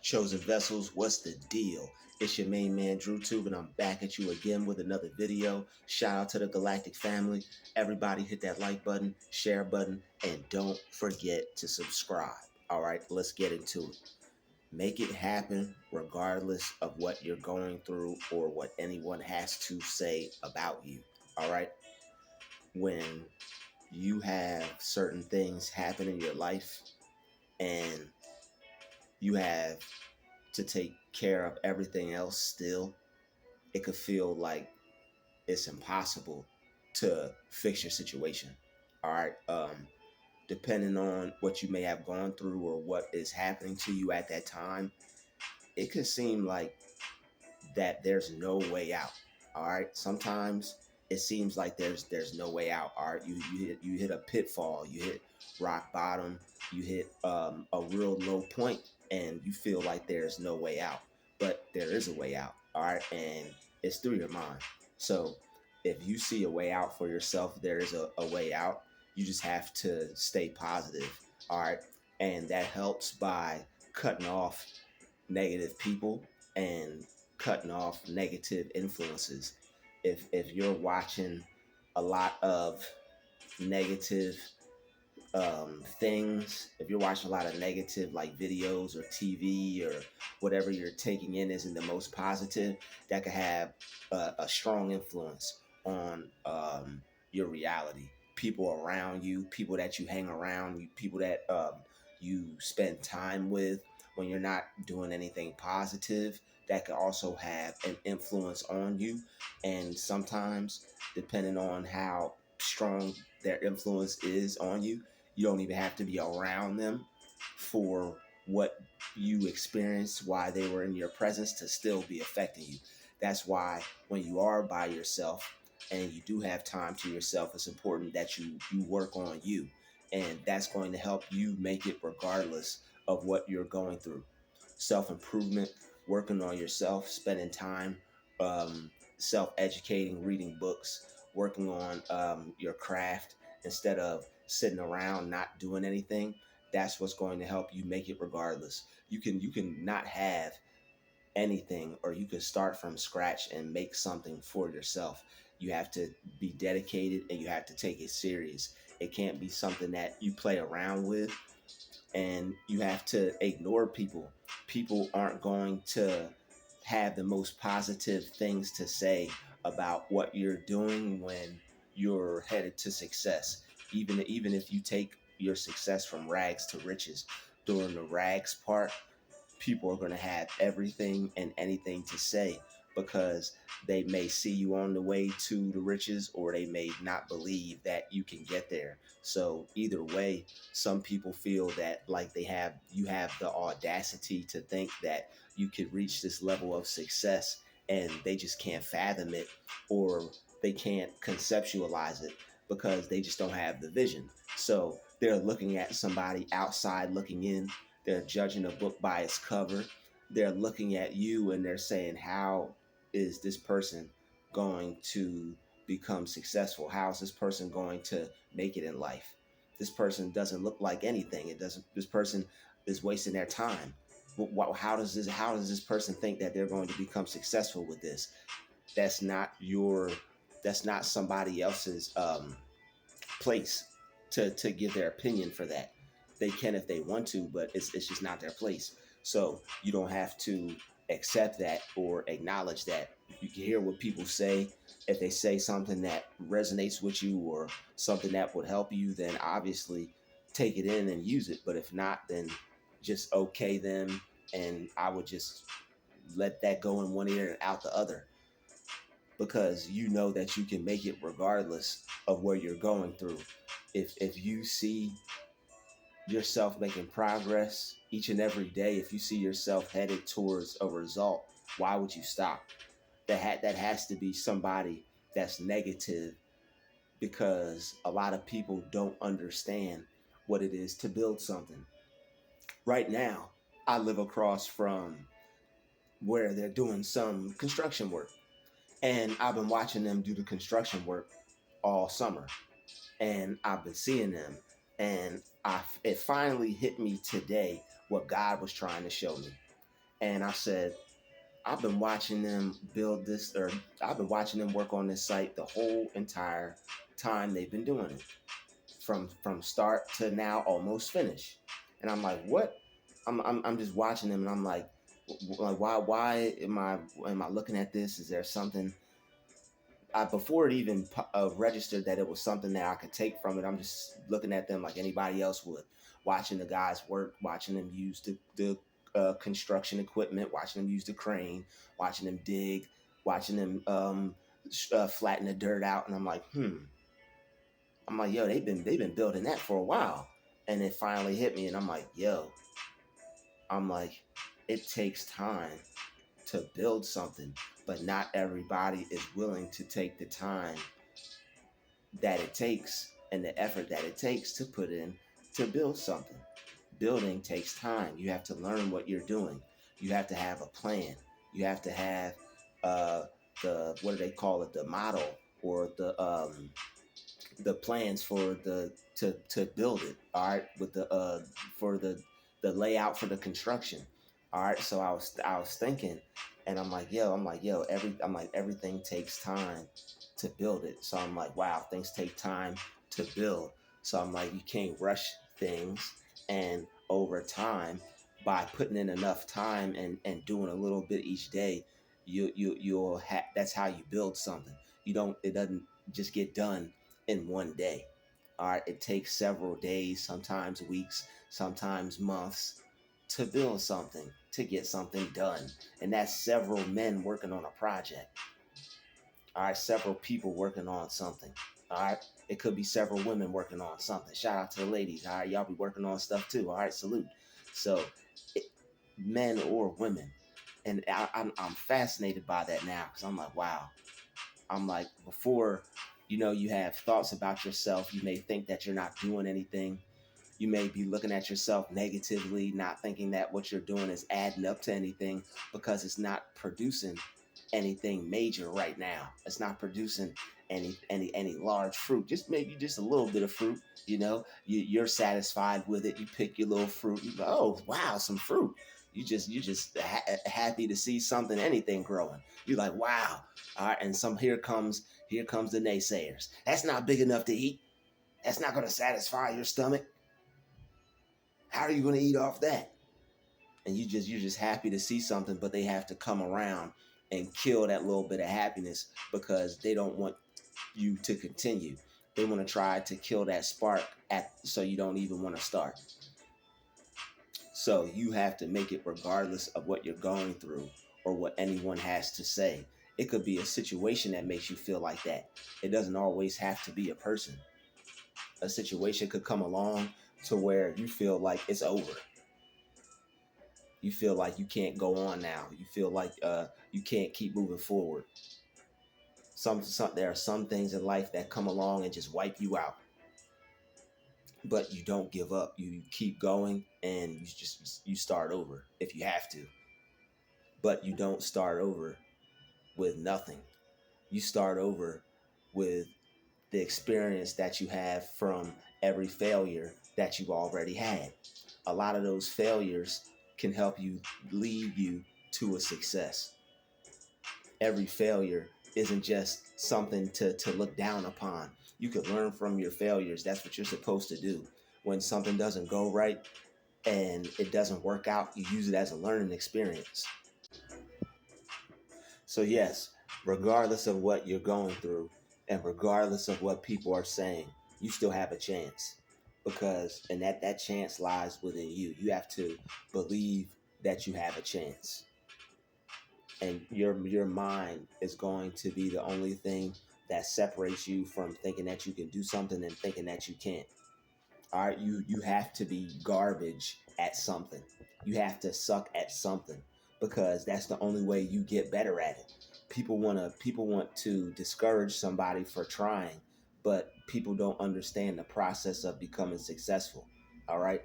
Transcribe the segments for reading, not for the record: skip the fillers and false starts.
Chosen Vessels, what's the deal? It's your main man Druuill, and I'm back at you again with another video. Shout out to the Galactic family. Everybody hit that like button, share button, and don't forget to subscribe. All right, let's get into it. Make it happen regardless of what you're going through or what anyone has to say about you. All right, when you have certain things happen in your life and you have to take care of everything else still, it could feel like it's impossible to fix your situation. All right. Depending on what you may have gone through or what is happening to you at that time, it could seem like that there's no way out. All right. Sometimes it seems like there's no way out. All right. You hit a pitfall, you hit rock bottom, you hit a real low point, and you feel like there's no way out. But there is a way out. All right. And it's through your mind. So if you see a way out for yourself, there is a way out. You just have to stay positive. All right. And that helps by cutting off negative people and cutting off negative influences. If you're watching a lot of negative things, if you're watching a lot of negative like videos or TV or whatever you're taking in isn't the most positive, that could have a strong influence on your reality. People around you, people that you hang around, people that you spend time with when you're not doing anything positive, that could also have an influence on you. And sometimes, depending on how strong their influence is on you, you don't even have to be around them for what you experienced while they were in your presence to still be affecting you. That's why when you are by yourself and you do have time to yourself, it's important that you work on you. And that's going to help you make it regardless of what you're going through. Self-improvement, working on yourself, spending time self-educating, reading books, working on your craft instead of sitting around not doing anything. That's what's going to help you make it regardless. You can not have anything, or you can start from scratch and make something for yourself. You have to be dedicated and you have to take it serious. It can't be something that you play around with, and you have to ignore people. People aren't going to have the most positive things to say about what you're doing when you're headed to success. Even if you take your success from rags to riches, during the rags part, people are going to have everything and anything to say because they may see you on the way to the riches, or they may not believe that you can get there. So either way, some people feel that like you have the audacity to think that you could reach this level of success, and they just can't fathom it, or they can't conceptualize it because they just don't have the vision. So they're looking at somebody outside looking in, they're judging a book by its cover. They're looking at you and they're saying, how is this person going to become successful? How is this person going to make it in life? This person doesn't look like anything. It doesn't. This person is wasting their time. How does this person think that they're going to become successful with this? That's not your. That's not somebody else's place to give their opinion for that. They can if they want to, but it's just not their place. So you don't have to accept that or acknowledge that. You can hear what people say. If they say something that resonates with you or something that would help you, then obviously take it in and use it. But if not, then just okay them. And I would just let that go in one ear and out the other, because you know that you can make it regardless of where you're going through. If you see yourself making progress each and every day, if you see yourself headed towards a result, why would you stop? That has to be somebody that's negative, because a lot of people don't understand what it is to build something. Right now, I live across from where they're doing some construction work, and I've been watching them do the construction work all summer, and I've been seeing them, and it finally hit me today what God was trying to show me. And I said, I've been watching them build this, or I've been watching them work on this site the whole entire time they've been doing it, from start to now, almost finished. And I'm like, what? I'm just watching them, and I'm like, why am I looking at this? Is there something? Before it even registered that it was something that I could take from it, I'm just looking at them like anybody else would, watching the guys work, watching them use the construction equipment, watching them use the crane, watching them dig, watching them flatten the dirt out, and I'm like, yo, they've been building that for a while, and it finally hit me, and I'm like, yo, I'm like, it takes time to build something, but not everybody is willing to take the time that it takes and the effort that it takes to put in to build something. Building takes time. You have to learn what you're doing. You have to have a plan. You have to have uh, the, what do they call it, the model, or the plans for to build it. All right, with the for the layout for the construction. All right, so I was thinking, and I'm like yo, everything takes time to build it. So I'm like, wow, things take time to build. So I'm like, you can't rush things, and over time, by putting in enough time and doing a little bit each day, that's how you build something. It doesn't just get done in one day. All right, it takes several days, sometimes weeks, sometimes months to build something, to get something done. And that's several men working on a project. All right, several people working on something. All right, it could be several women working on something. Shout out to the ladies. All right, y'all be working on stuff too. All right, salute. So, it, men or women. And I'm fascinated by that now, because I'm like, wow, I'm like, before, you have thoughts about yourself. You may think that you're not doing anything. You may be looking at yourself negatively, not thinking that what you're doing is adding up to anything, because it's not producing anything major right now. It's not producing any large fruit. Just maybe just a little bit of fruit. You're satisfied with it. You pick your little fruit. You go, oh wow, some fruit. You just happy to see something, anything growing. You're like, wow. All right, and here comes the naysayers. That's not big enough to eat. That's not going to satisfy your stomach. How are you going to eat off that? And you're just happy to see something, but they have to come around and kill that little bit of happiness, because they don't want you to continue. They want to try to kill that spark so you don't even want to start. So you have to make it regardless of what you're going through or what anyone has to say. It could be a situation that makes you feel like that. It doesn't always have to be a person. A situation could come along to where you feel like it's over. You feel like you can't go on now. You feel like you can't keep moving forward. There are some things in life that come along and just wipe you out. But you don't give up. You keep going, and you start over if you have to. But you don't start over with nothing. You start over with the experience that you have from every failure that you've already had. A lot of those failures can help you lead you to a success. Every failure isn't just something to look down upon. You could learn from your failures. That's what you're supposed to do. When something doesn't go right and it doesn't work out, you use it as a learning experience. So yes, regardless of what you're going through and regardless of what people are saying, you still have a chance, and that chance lies within you. You have to believe that you have a chance. And your mind is going to be the only thing that separates you from thinking that you can do something and thinking that you can't. All right, you have to be garbage at something. You have to suck at something, because that's the only way you get better at it. People want to discourage somebody for trying, but people don't understand the process of becoming successful. All right,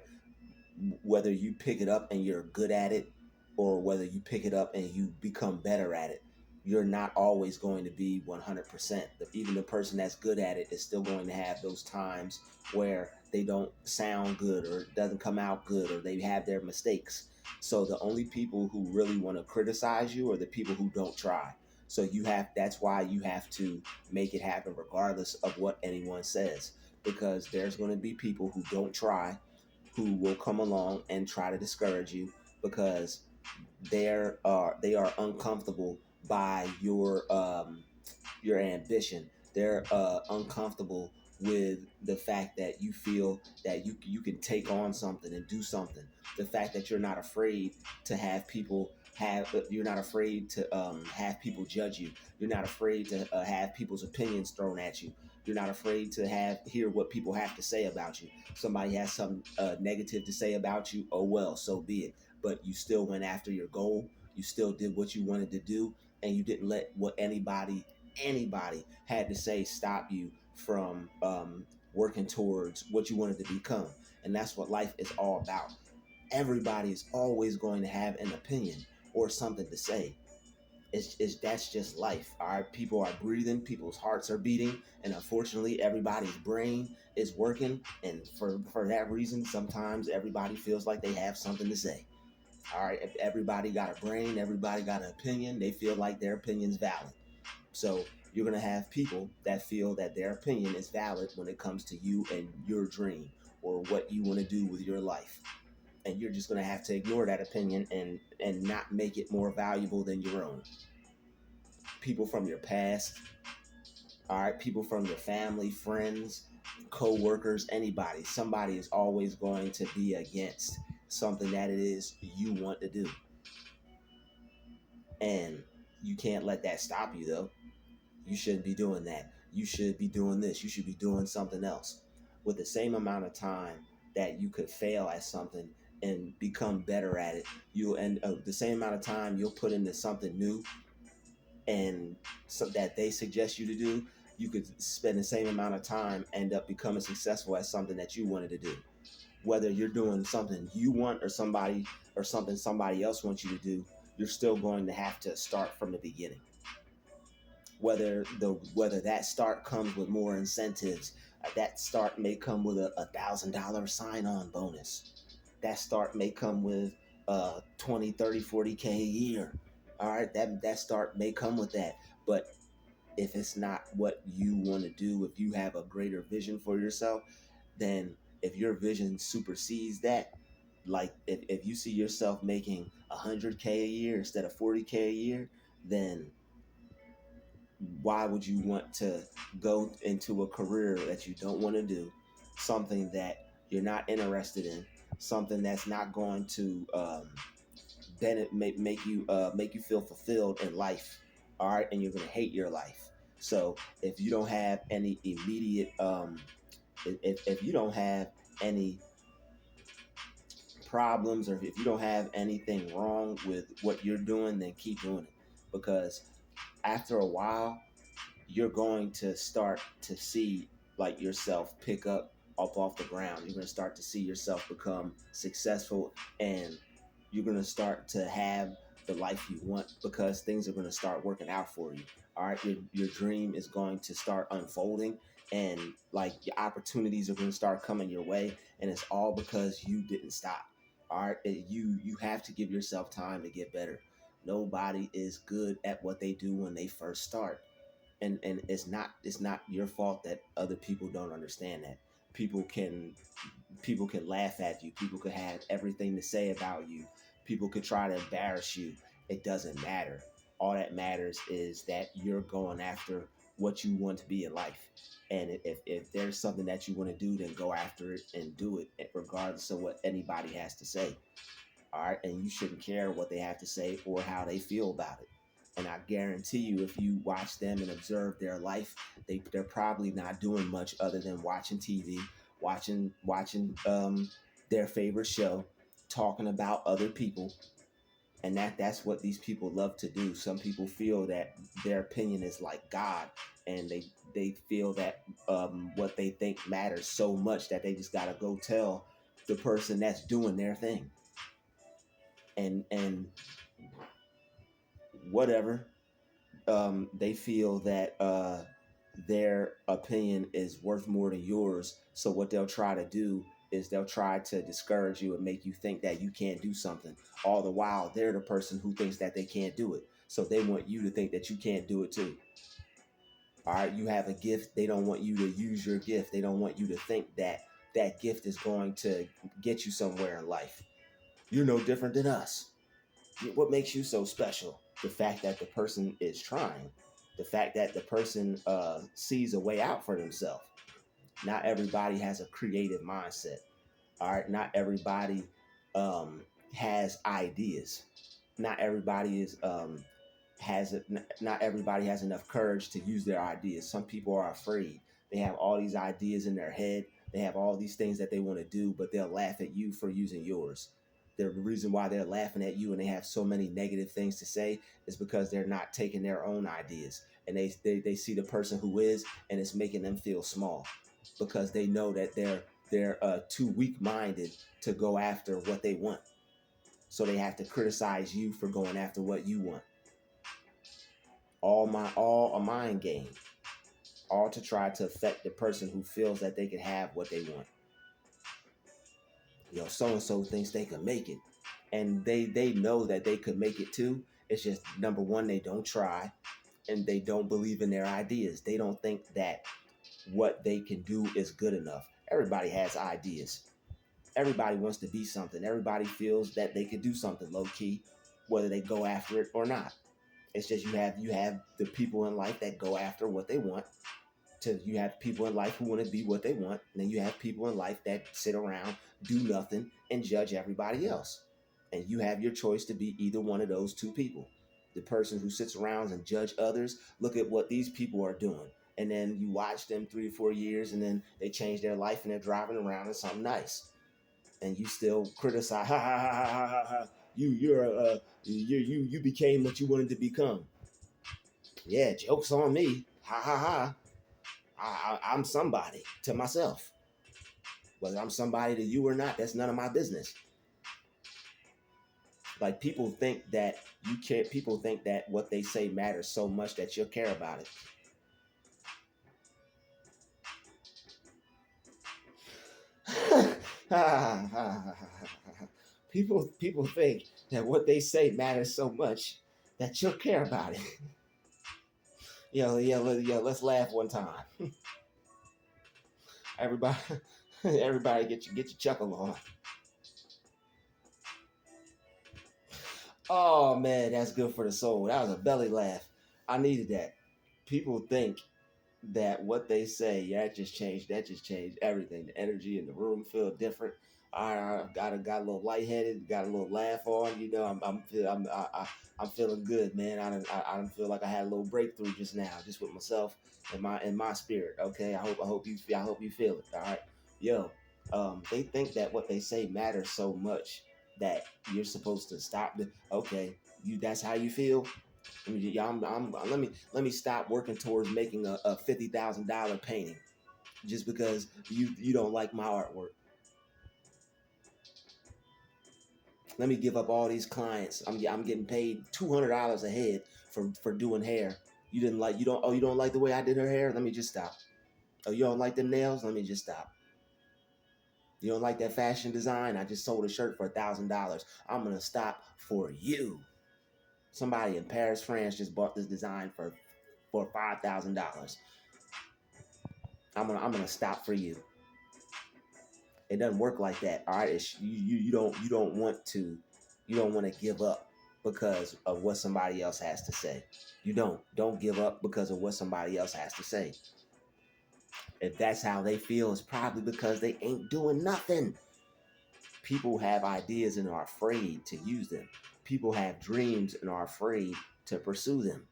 whether you pick it up and you're good at it, or whether you pick it up and you become better at it, you're not always going to be 100%. Even the person that's good at it is still going to have those times where they don't sound good or it doesn't come out good or they have their mistakes. So the only people who really want to criticize you are the people who don't try. So that's why you have to make it happen regardless of what anyone says, because there's going to be people who don't try, who will come along and try to discourage you because they are uncomfortable by your ambition. They're uncomfortable with the fact that you feel that you can take on something and do something. The fact that you're not afraid to have people have you're not afraid to have people judge you. You're not afraid to have people's opinions thrown at you. You're not afraid to have hear what people have to say about you. Somebody has something negative to say about you. Oh well, so be it. But you still went after your goal. You still did what you wanted to do, and you didn't let what anybody had to say stop you from working towards what you wanted to become. And that's what life is all about. Everybody is always going to have an opinion or something to say. It's That's just life. All right, people are breathing, people's hearts are beating, and unfortunately, everybody's brain is working. And for that reason, sometimes everybody feels like they have something to say. All right, if everybody got a brain, everybody got an opinion. They feel like their opinion's valid. So you're going to have people that feel that their opinion is valid when it comes to you and your dream or what you want to do with your life. And you're just going to have to ignore that opinion and not make it more valuable than your own. People from your past, all right, people from your family, friends, co-workers, anybody, somebody is always going to be against something that it is you want to do. And you can't let that stop you though. You shouldn't be doing that. You should be doing this. You should be doing something else. With the same amount of time that you could fail at something and become better at it, you and the same amount of time you'll put into something new and so that they suggest you to do, you could spend the same amount of time end up becoming successful at something that you wanted to do. Whether you're doing something you want or something somebody else wants you to do, you're still going to have to start from the beginning. Whether that start comes with more incentives, that start may come with $1,000 sign-on bonus. That start may come with 20, 30, 40K a year. All right, that start may come with that. But if it's not what you want to do, if you have a greater vision for yourself, then if your vision supersedes that, like if you see yourself making 100K a year instead of 40K a year, then why would you want to go into a career that you don't want to do, something that you're not interested in, something that's not going to make you feel fulfilled in life? All right, and you're going to hate your life. So if you don't have any immediate if you don't have any problems, or if you don't have anything wrong with what you're doing, then keep doing it, because after a while you're going to start to see like yourself pick up off the ground. You're going to start to see yourself become successful, and you're going to start to have the life you want because things are going to start working out for you. All right, your dream is going to start unfolding, and like your opportunities are going to start coming your way, and it's all because you didn't stop. All right, you have to give yourself time to get better. Nobody is good at what they do when they first start, and it's not your fault that other people don't understand that. People can people can laugh at you. People could have everything to say about you. People could try to embarrass you. It doesn't matter. All that matters is that you're going after what you want to be in life. And if there's something that you want to do, then go after it and do it regardless of what anybody has to say. All right, and you shouldn't care what they have to say or how they feel about it. And I guarantee you, if you watch them and observe their life, they're probably not doing much other than watching TV, watching their favorite show, talking about other people, and that's what these people love to do. Some people feel that their opinion is like God, and they feel that what they think matters so much that they just gotta go tell the person that's doing their thing. And whatever, they feel that their opinion is worth more than yours. So what they'll try to do is they'll try to discourage you and make you think that you can't do something. All the while, they're the person who thinks that they can't do it. So they want you to think that you can't do it too. All right, you have a gift. They don't want you to use your gift. They don't want you to think that that gift is going to get you somewhere in life. You're no different than us. What makes you so special? The fact that the person is trying, the fact that the person sees a way out for themselves. Not everybody has a creative mindset. All right, not everybody um, has ideas. Not everybody is not everybody has enough courage to use their ideas. Some people are afraid. They have all these ideas in their head. They have all these things that they want to do, but they'll laugh at you for using yours. The reason why they're laughing at you and they have so many negative things to say is because they're not taking their own ideas. And they see the person who is, and it's making them feel small because they know that they're too weak minded to go after what they want. So they have to criticize you for going after what you want. All a mind game, all to try to affect the person who feels that they can have what they want. So and so thinks they can make it, and they know that they could make it too. It's just, number one, they don't try, and they don't believe in their ideas. They don't think that what they can do is good enough. Everybody has ideas. Everybody wants to be something. Everybody feels that they can do something low key, whether they go after it or not. It's just you have the people in life that go after what they want. You have people in life who want to be what they want, and then you have people in life that sit around, do nothing, and judge everybody else. And you have your choice to be either one of those two people. The person who sits around and judge others, look at what these people are doing, and then you watch them 3 or 4 years, and then they change their life and they're driving around in something nice, and you still criticize. Ha ha ha ha ha ha. You became what you wanted to become. Yeah, joke's on me. Ha ha ha. I'm somebody to myself. Whether I'm somebody to you or not, that's none of my business. Like, people think that you care. People think that what they say matters so much that you'll care about it. People think that what they say matters so much that you'll care about it. Let's laugh one time. Everybody, everybody, get your chuckle on. Oh man, that's good for the soul. That was a belly laugh. I needed that. People think that what they say, yeah, that just changed everything. The energy in the room feel different. I got a little lightheaded, got a little laugh on. I'm feeling good, man. I don't feel like I had a little breakthrough just now, just with myself and my spirit. Okay, I hope you feel it. All right, yo. They think that what they say matters so much that you're supposed to stop. Okay, that's how you feel. Let me stop working towards making a $50,000 painting just because you don't like my artwork. Let me give up all these clients. I'm getting paid $200 a head for doing hair. You don't like the way I did her hair. Let me just stop. Oh, you don't like the nails. Let me just stop. You don't like that fashion design. I just sold a shirt for $1,000. I'm gonna stop for you. Somebody in Paris, France just bought this design for $5,000. I'm gonna stop for you. It doesn't work like that. All right, you don't want to give up because of what somebody else has to say. You don't give up because of what somebody else has to say. If that's how they feel, it's probably because they ain't doing nothing. People have ideas and are afraid to use them. People have dreams and are afraid to pursue them.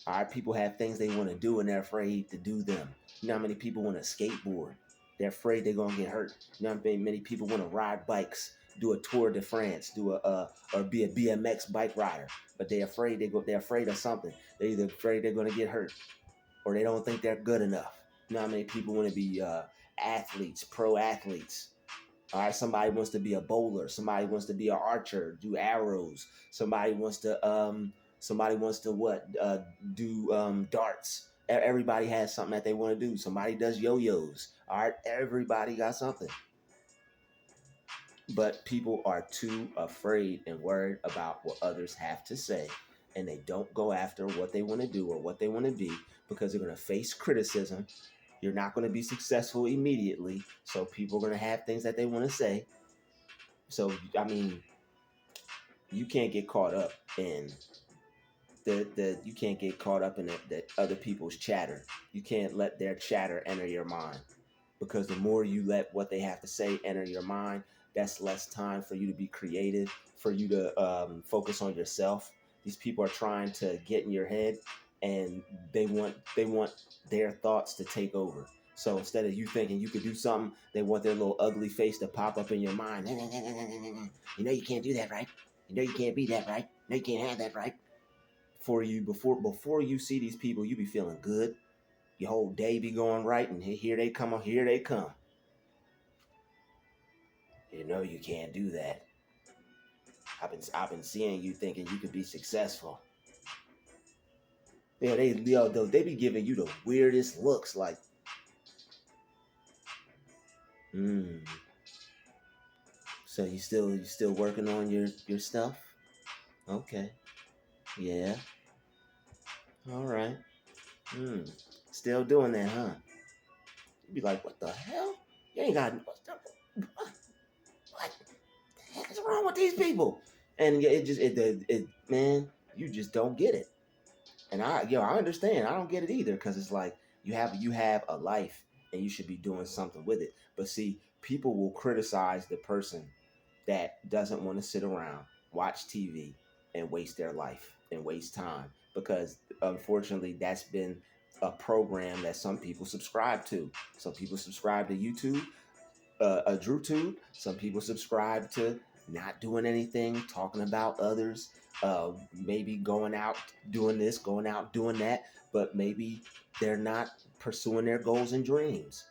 All right, people have things they want to do and they're afraid to do them. You know how many people want to skateboard? They're afraid they're gonna get hurt. You know how many people want to ride bikes, do a Tour de France, or be a BMX bike rider, but they're afraid they're afraid of something. They're either afraid they're gonna get hurt, or they don't think they're good enough. You know how many people want to be athletes, pro athletes? All right, somebody wants to be a bowler. Somebody wants to be an archer, do arrows. Somebody wants to Somebody wants to what? Do darts. Everybody has something that they want to do. Somebody does yo-yos. All right, everybody got something. But people are too afraid and worried about what others have to say, and they don't go after what they want to do or what they want to be because they're going to face criticism. You're not going to be successful immediately, so people are going to have things that they want to say. So I mean, you can't get caught up in the you can't get caught up in the other people's chatter. You can't let their chatter enter your mind, because the more you let what they have to say enter your mind, that's less time for you to be creative, for you to focus on yourself. These people are trying to get in your head, and they want their thoughts to take over. So instead of you thinking you could do something, they want their little ugly face to pop up in your mind. You know you can't do that, right? You know you can't be that, right? You know you can't have that, right? For you, before you see these people, you be feeling good. Your whole day be going right, and here they come. Here they come. You know you can't do that. I've been seeing you thinking you could be successful. Yeah, they be giving you the weirdest looks, like, hmm. So you still working on your stuff? Okay. Yeah. All right. Hmm. Still doing that, huh? You be like, what the hell? You ain't got what the heck is wrong with these people? And yeah, it man, you just don't get it. And I understand. I don't get it either, because it's like you have a life and you should be doing something with it. But see, people will criticize the person that doesn't want to sit around, watch TV, and waste their life and waste time, because unfortunately that's been a program that some people subscribe to. Some people subscribe to YouTube, a Druuill. Some people subscribe to not doing anything, talking about others, maybe going out doing this, going out doing that, but maybe they're not pursuing their goals and dreams.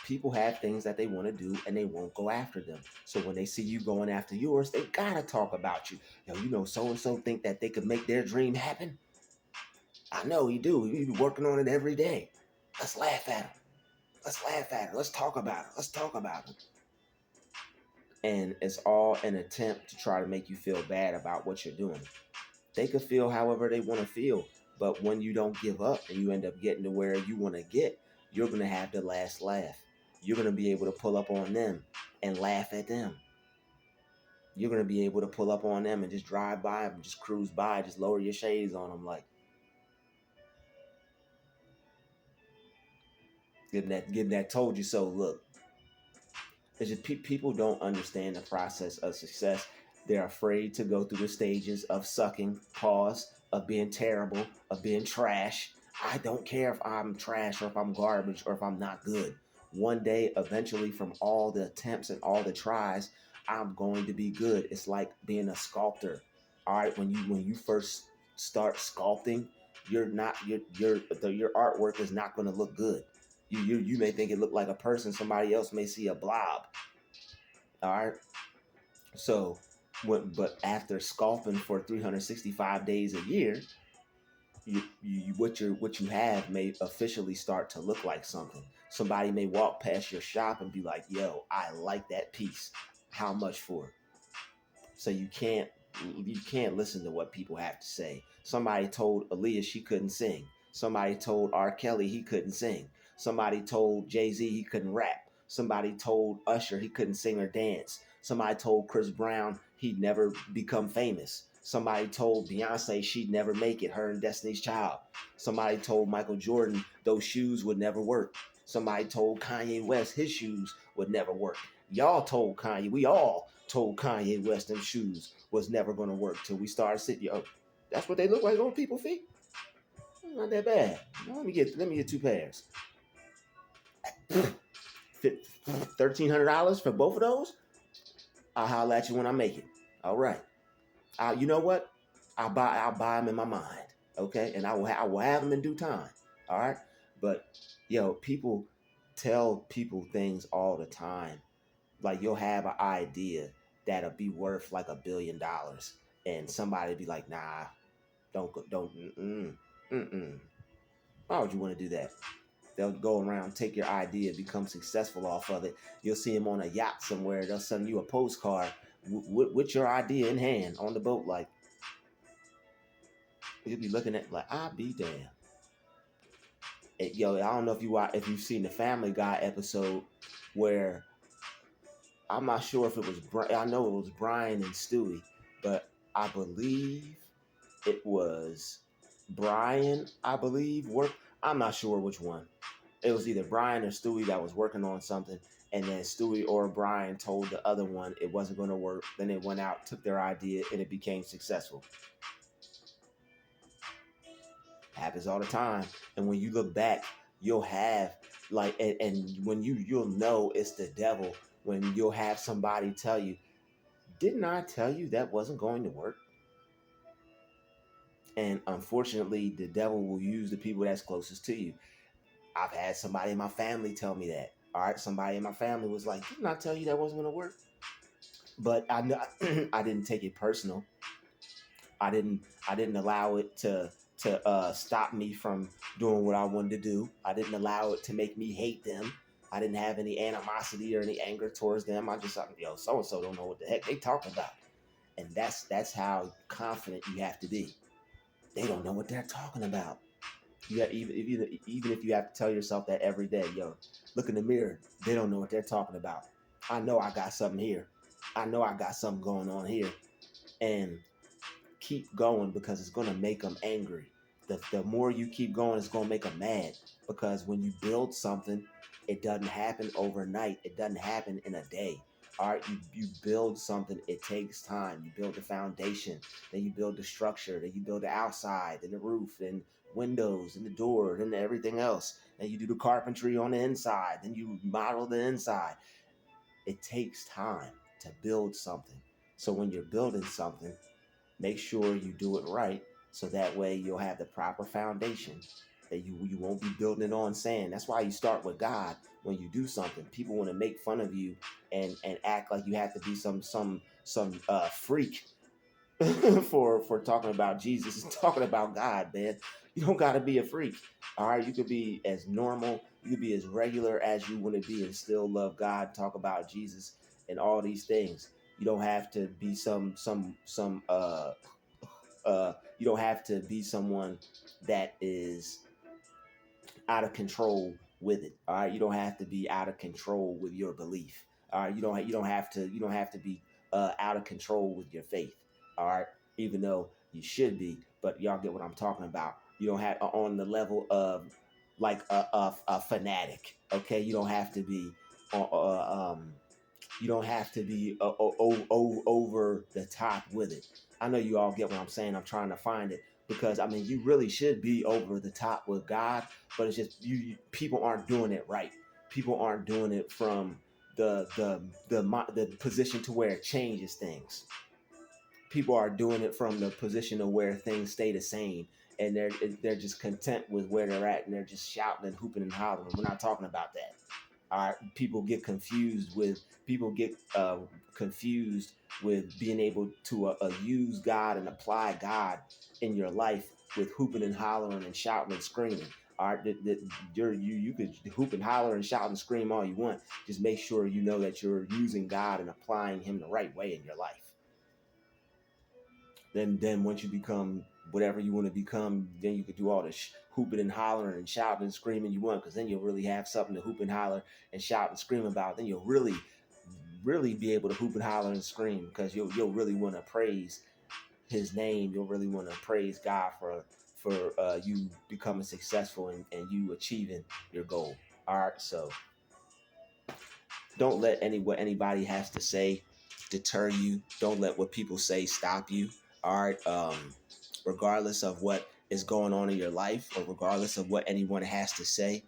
People have things that they want to do and they won't go after them. So when they see you going after yours, they gotta talk about you. Yo, so and so think that they could make their dream happen. I know he do. He be working on it every day. Let's laugh at him. Let's laugh at him. Let's talk about it. Let's talk about it. And it's all an attempt to try to make you feel bad about what you're doing. They could feel however they want to feel, but when you don't give up and you end up getting to where you want to get, you're going to have the last laugh. You're going to be able to pull up on them and laugh at them. You're going to be able to pull up on them and just drive by them, just cruise by, just lower your shades on them, like getting that told you so look. It's just people don't understand the process of success. They're afraid to go through the stages of sucking, pause, of being terrible, of being trash. I don't care if I'm trash or if I'm garbage or if I'm not good. One day, eventually, from all the attempts and all the tries, I'm going to be good. It's like being a sculptor. All right, when you first start sculpting, you're not your artwork is not going to look good. You may think it looked like a person. Somebody else may see a blob. All right. So, but after sculpting for 365 days a year, what you have may officially start to look like something. Somebody may walk past your shop and be like, "Yo, I like that piece. How much for it?" So you can't listen to what people have to say. Somebody told Aaliyah she couldn't sing. Somebody told R. Kelly he couldn't sing. Somebody told Jay-Z he couldn't rap. Somebody told Usher he couldn't sing or dance. Somebody told Chris Brown he'd never become famous. Somebody told Beyonce she'd never make it, her and Destiny's Child. Somebody told Michael Jordan those shoes would never work. Somebody told Kanye West his shoes would never work. Y'all told Kanye, we all told Kanye West them shoes was never going to work till we started sitting. Yo, that's what they look like on people's feet. Not that bad. Let me get two pairs. $1,300 for both of those. I'll holler at you when I make it. All right. You know what? I'll buy them in my mind. Okay, and I will have them in due time. All right. But people tell people things all the time. Like you'll have an idea that'll be worth like $1 billion, and somebody be like, nah, Don't go. Don't. Mm-mm. Why would you want to do that? They'll go around, take your idea, become successful off of it. You'll see them on a yacht somewhere. They'll send you a postcard with your idea in hand on the boat. Like, you'll be looking at like, I'll be damned. Yo, I don't know if you've seen the Family Guy episode where I'm not sure if it was I know it was Brian and Stewie, but I believe it was Brian. I believe work. I'm not sure which one. It was either Brian or Stewie that was working on something, and then Stewie or Brian told the other one it wasn't going to work. Then it went out, took their idea, and it became successful. Happens all the time. And when you look back, you'll have like, and when you'll know it's the devil when you'll have somebody tell you, "Didn't I tell you that wasn't going to work?" And unfortunately, the devil will use the people that's closest to you. I've had somebody in my family tell me that. All right, somebody in my family was like, "Didn't I tell you that wasn't going to work?" But I know I didn't take it personal. I didn't allow it to stop me from doing what I wanted to do. I didn't allow it to make me hate them. I didn't have any animosity or any anger towards them. I just thought, yo, so and so don't know what the heck they talking about. And that's how confident you have to be. They don't know what they're talking about. You got even if you have to tell yourself that every day, yo, look in the mirror. They don't know what they're talking about. I know I got something here. I know I got something going on here, and keep going because it's gonna make them angry. The more you keep going, it's gonna make them mad because when you build something, it doesn't happen overnight. It doesn't happen in a day. All right, you build something, it takes time. You build the foundation, then you build the structure, then you build the outside, then the roof, and windows, and the door, and everything else. Then you do the carpentry on the inside, then you model the inside. It takes time to build something. So when you're building something, make sure you do it right so that way you'll have the proper foundation that you won't be building it on sand. That's why you start with God when you do something. People want to make fun of you and act like you have to be some freak for talking about Jesus and talking about God, man. You don't got to be a freak. All right, you could be as normal, you could be as regular as you want to be and still love God, talk about Jesus and all these things. You don't have to be you don't have to be someone that is out of control with it. All right, you don't have to be out of control with your belief. All right, you don't have to be out of control with your faith. All right, even though you should be, but y'all get what I'm talking about. You don't have on the level of like a fanatic. Okay, you don't have to be you don't have to be over the top with it. I know you all get what I'm saying. I'm trying to find it because I mean you really should be over the top with God, but it's just people aren't doing it right. People aren't doing it from the position to where it changes things. People are doing it from the position of where things stay the same, and they're just content with where they're at, and they're just shouting and hooping and hollering. We're not talking about that. All right, people get confused with being able to use God and apply God in your life with hooping and hollering and shouting and screaming. All right, you could hoop and holler and shout and scream all you want. Just make sure you know that you're using God and applying Him the right way in your life. Then once you become whatever you want to become, then you could do all the hooping and hollering and shouting and screaming you want, because then you'll really have something to hoop and holler and shout and scream about. Then you'll really be able to hoop and holler and scream because you'll really want to praise His name. You'll really want to praise God for you becoming successful and you achieving your goal. All right, so don't let what anybody has to say deter you. Don't let what people say stop you. All right. Regardless of what is going on in your life or regardless of what anyone has to say.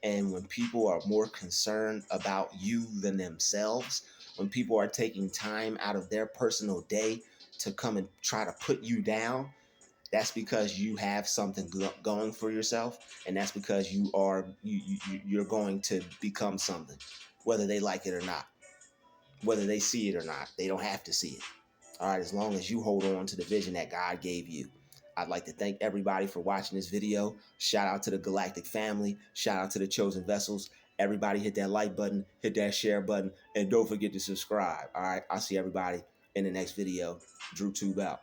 And when people are more concerned about you than themselves, when people are taking time out of their personal day to come and try to put you down, that's because you have something going for yourself, and that's because you're going to become something, whether they like it or not, whether they see it or not. They don't have to see it. All right, as long as you hold on to the vision that God gave you. I'd like to thank everybody for watching this video. Shout out to the Galactic family. Shout out to the Chosen Vessels. Everybody hit that like button, hit that share button, and don't forget to subscribe. All right, I'll see everybody in the next video. Druuill out.